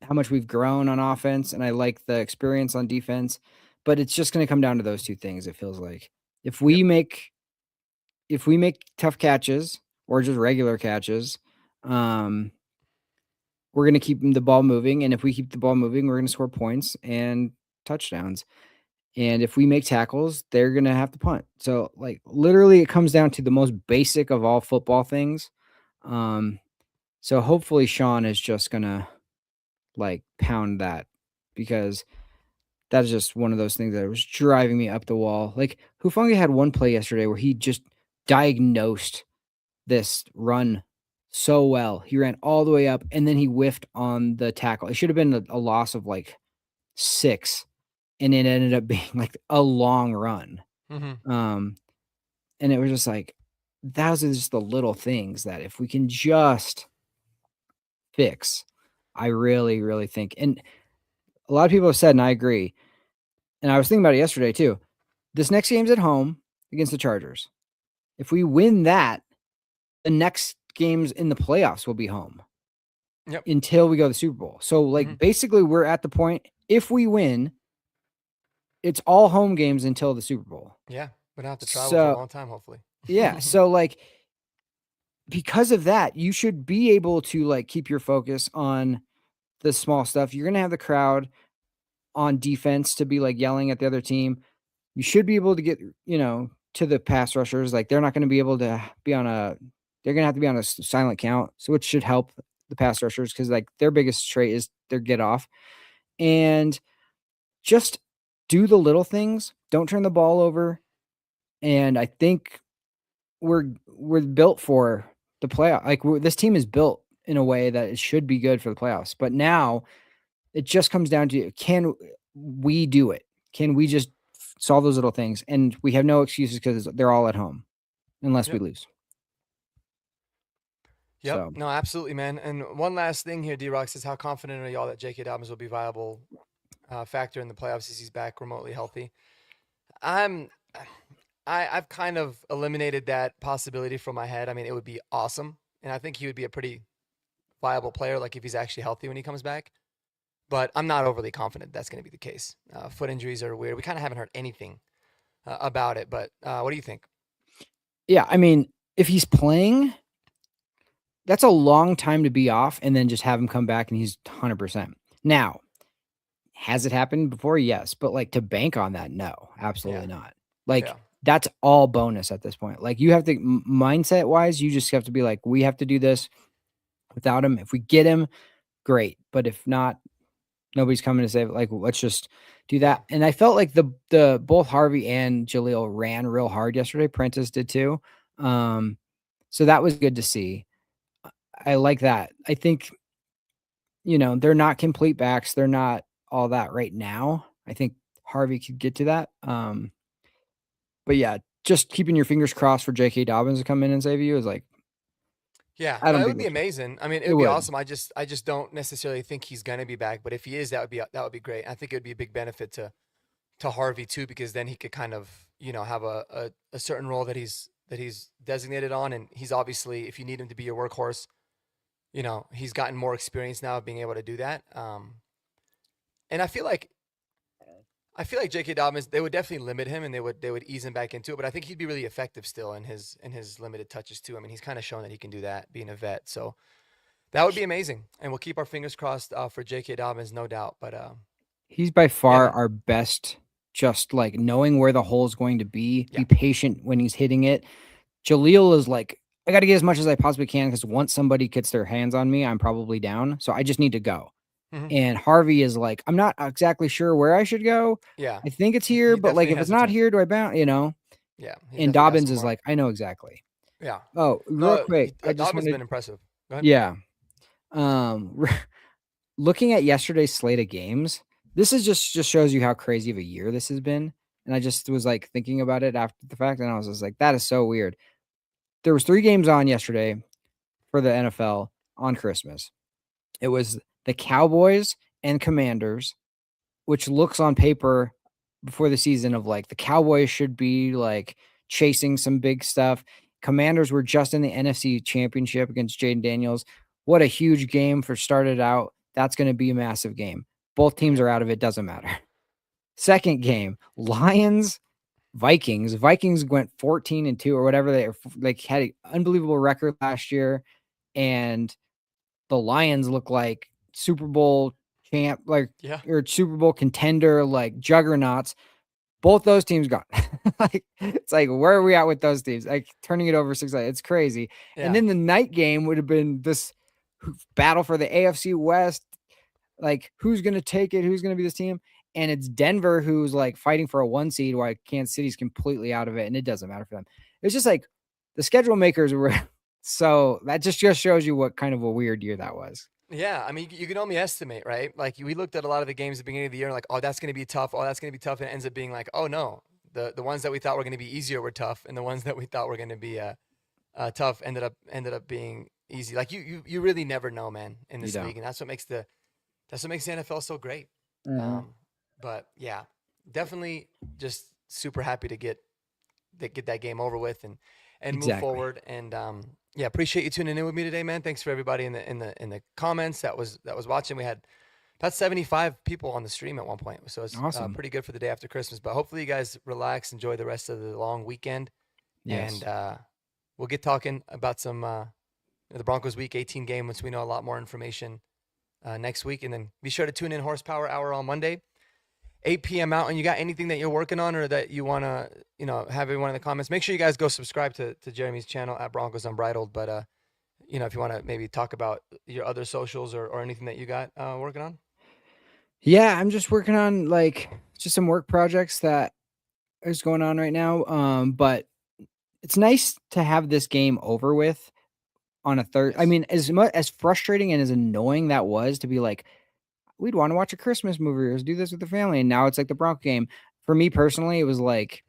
Speaker 2: how much we've grown on offense, and I like the experience on defense. But it's just going to come down to those two things. It feels like if
Speaker 1: Yep.
Speaker 2: we make if we make tough catches or just regular catches, we're going to keep the ball moving. And if we keep the ball moving, we're going to score points and touchdowns. And if we make tackles, they're going to have to punt. So, like, literally, it comes down to the most basic of all football things. So hopefully Sean is just going to, like, pound that, because that is just one of those things that was driving me up the wall. Like, Hufanga had one play yesterday where he just diagnosed this run so well. He ran all the way up, and then he whiffed on the tackle. It should have been a loss of, like, 6, and it ended up being, like, a long run.
Speaker 1: Mm-hmm.
Speaker 2: And it was just like, those are just the little things that if we can just fix, I really, really think. And a lot of people have said, and I agree, and I was thinking about it yesterday too, this next game's at home against the Chargers. If we win that, the next games in the playoffs will be home.
Speaker 1: Yep.
Speaker 2: Until we go to the Super Bowl. So, like, basically, we're at the point, if we win, it's all home games until the Super Bowl.
Speaker 1: Yeah. We don't have to travel for a long time, hopefully.
Speaker 2: Yeah. So, like, because of that, you should be able to, like, keep your focus on the small stuff. You're going to have the crowd on defense to be, like, yelling at the other team. You should be able to get, to the pass rushers. Like, they're not going to be able to be they're going to have to be on a silent count. So it should help the pass rushers, because, like, their biggest trait is their get off. And just do the little things. Don't turn the ball over. And I think we're built for the playoff. Like, this team is built in a way that it should be good for the playoffs. But now it just comes down to, can we do it? Can we just solve those little things? And we have no excuses because they're all at home, unless we lose.
Speaker 1: Yep.
Speaker 2: So.
Speaker 1: No, absolutely, man. And one last thing here, D-Rock says, how confident are y'all that J.K. Dobbins will be viable factor in the playoffs as he's back remotely healthy? I've kind of eliminated that possibility from my head. I mean, it would be awesome, and I think he would be a pretty viable player, like if he's actually healthy when he comes back. But I'm not overly confident that's going to be the case. Foot injuries are weird. We kind of haven't heard anything about it, but what do you think?
Speaker 2: Yeah, I mean, if he's playing, that's a long time to be off and then just have him come back and he's 100%. Now, has it happened before? Yes, but, like, to bank on that, no, absolutely not. Like, that's all bonus at this point. Like, you have to, mindset-wise, you just have to be like, we have to do this without him. If we get him, great. But if not, nobody's coming to save it. Like, let's just do that. And I felt like the both Harvey and Jaleel ran real hard yesterday. Prentice did too. So that was good to see. I like that. I think, they're not complete backs. They're not all that right now. I think Harvey could get to that. But yeah, just keeping your fingers crossed for J.K. Dobbins to come in and save you is like,
Speaker 1: yeah,
Speaker 2: I don't
Speaker 1: it
Speaker 2: think
Speaker 1: would be amazing. I mean, it
Speaker 2: it
Speaker 1: would be
Speaker 2: would.
Speaker 1: awesome. I just don't necessarily think he's gonna be back. But if he is, that would be great. I think it would be a big benefit to Harvey too, because then he could kind of have a certain role that he's designated on, and he's obviously, if you need him to be your workhorse, he's gotten more experience now of being able to do that. And I feel like J.K. Dobbins, they would definitely limit him, and they would ease him back into it. But I think he'd be really effective still in his limited touches too. I mean, he's kind of shown that he can do that, being a vet. So that would be amazing, and we'll keep our fingers crossed for J.K. Dobbins, no doubt. But
Speaker 2: he's by far our best. Just, like, knowing where the hole is going to be patient when he's hitting it. Jaleel is like, I got to get as much as I possibly can, because once somebody gets their hands on me, I'm probably down. So I just need to go. And Harvey is like, I'm not exactly sure where I should go.
Speaker 1: Yeah.
Speaker 2: I think it's here, but, like, if it's not here, do I bounce,
Speaker 1: Yeah.
Speaker 2: And Dobbins is like, I know exactly.
Speaker 1: Yeah.
Speaker 2: Oh, real quick.
Speaker 1: Dobbins has been impressive. Go ahead.
Speaker 2: Yeah. Looking at yesterday's slate of games, this is just shows you how crazy of a year this has been. And I just was, like, thinking about it after the fact, and I was just like, that is so weird. There was 3 games on yesterday for the NFL on Christmas. It was the Cowboys and Commanders, which looks on paper before the season of, like, the Cowboys should be, like, chasing some big stuff. Commanders were just in the NFC Championship against Jaden Daniels. What a huge game for started out. That's going to be a massive game. Both teams are out of it. Doesn't matter. Second game, Lions Vikings. Vikings went 14-2 or whatever. They like had an unbelievable record last year, and the Lions look like Super Bowl champ, like
Speaker 1: Yeah.
Speaker 2: or Super Bowl contender, like juggernauts. Both those teams gone. Like it's like where are we at with those teams? Like turning it over 6. It's crazy. And
Speaker 1: Yeah.
Speaker 2: then the night game would have been this battle for the AFC West. Like who's gonna take it? Who's gonna be this team? And it's Denver who's like fighting for a 1 seed, while Kansas City's completely out of it, and it doesn't matter for them. It's just like the schedule makers were. So that just shows you what kind of a weird year that was.
Speaker 1: Yeah, I mean, you can only estimate, right? Like we looked at a lot of the games at the beginning of the year, and like, oh, that's going to be tough. Oh, that's going to be tough, and it ends up being like, oh no, the ones that we thought were going to be easier were tough, and the ones that we thought were going to be tough ended up being easy. Like you really never know, man, in
Speaker 2: You
Speaker 1: this
Speaker 2: don't.
Speaker 1: league, and that's what makes the NFL so great.
Speaker 2: Mhm.
Speaker 1: But yeah, definitely just super happy to get that game over with and move
Speaker 2: Exactly.
Speaker 1: forward. And yeah, appreciate you tuning in with me today, man. Thanks for everybody in the comments that was watching. We had about 75 people on the stream at one point, so it's
Speaker 2: Awesome.
Speaker 1: pretty good for the day after Christmas. But hopefully you guys relax, enjoy the rest of the long weekend, and
Speaker 2: Yes.
Speaker 1: we'll get talking about some the Broncos Week 18 game once we know a lot more information next week. And then be sure to tune in Horsepower Hour on Monday, 8 p.m. Mountain. You got anything that you're working on or that you want to, have everyone in the comments? Make sure you guys go subscribe to Jeremy's channel at Broncos Unbridled. But, if you want to maybe talk about your other socials or anything that you got working on.
Speaker 2: Yeah, I'm just working on like just some work projects that is going on right now. But it's nice to have this game over with on a third. I
Speaker 1: Yes.
Speaker 2: mean, as much as frustrating and as annoying that was to be like, we'd want to watch a Christmas movie or do this with the family, and now it's like the Bronco game. For me personally, it was like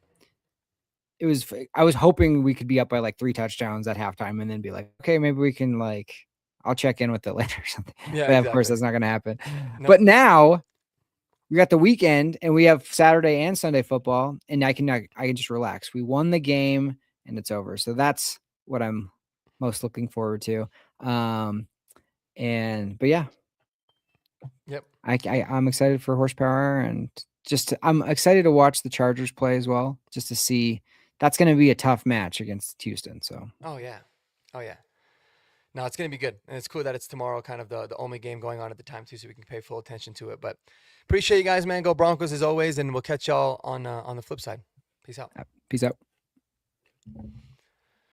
Speaker 2: I was hoping we could be up by like 3 touchdowns at halftime and then be like, okay, maybe we can like I'll check in with it later or something.
Speaker 1: Yeah,
Speaker 2: But of course,
Speaker 1: exactly.
Speaker 2: that's not going to happen. But
Speaker 1: Nope.
Speaker 2: now we got the weekend and we have Saturday and Sunday football, and I can just relax. We won the game and it's over. So that's what I'm most looking forward to. Um, but yeah,
Speaker 1: Yep.
Speaker 2: I'm excited for horsepower, and I'm excited to watch the Chargers play as well, just to see. That's going to be a tough match against Houston. So
Speaker 1: Oh, yeah. Oh, yeah. No, it's going to be good. And it's cool that it's tomorrow, kind of the only game going on at the time, too, so we can pay full attention to it. But appreciate you guys, man. Go Broncos as always. And we'll catch y'all on the flip side. Peace out.
Speaker 2: peace out.